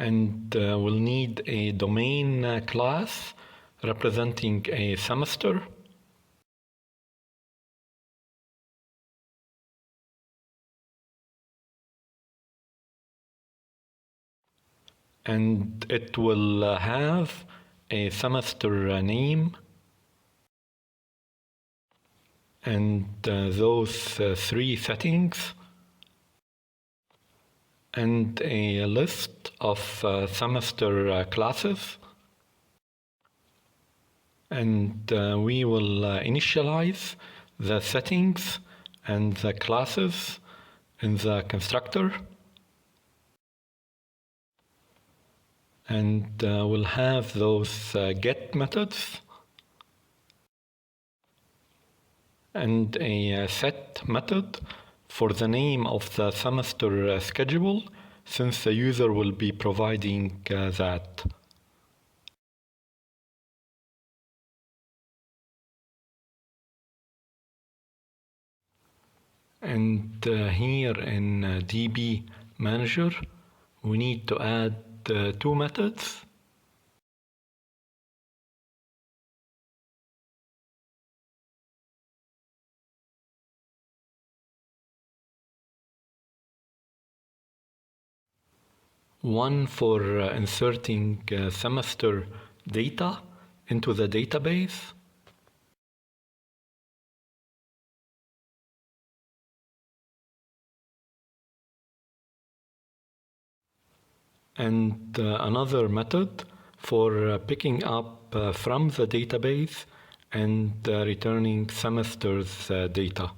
and we'll need a domain class representing a semester. And it will have a semester name and those three settings, and a list of semester classes. And we will initialize the settings and the classes in the constructor. And we'll have those get methods and a set method for the name of the semester schedule, since the user will be providing that. And here in DB Manager, we need to add two methods. One for inserting semester data into the database, and another method for picking up from the database and returning semester's data.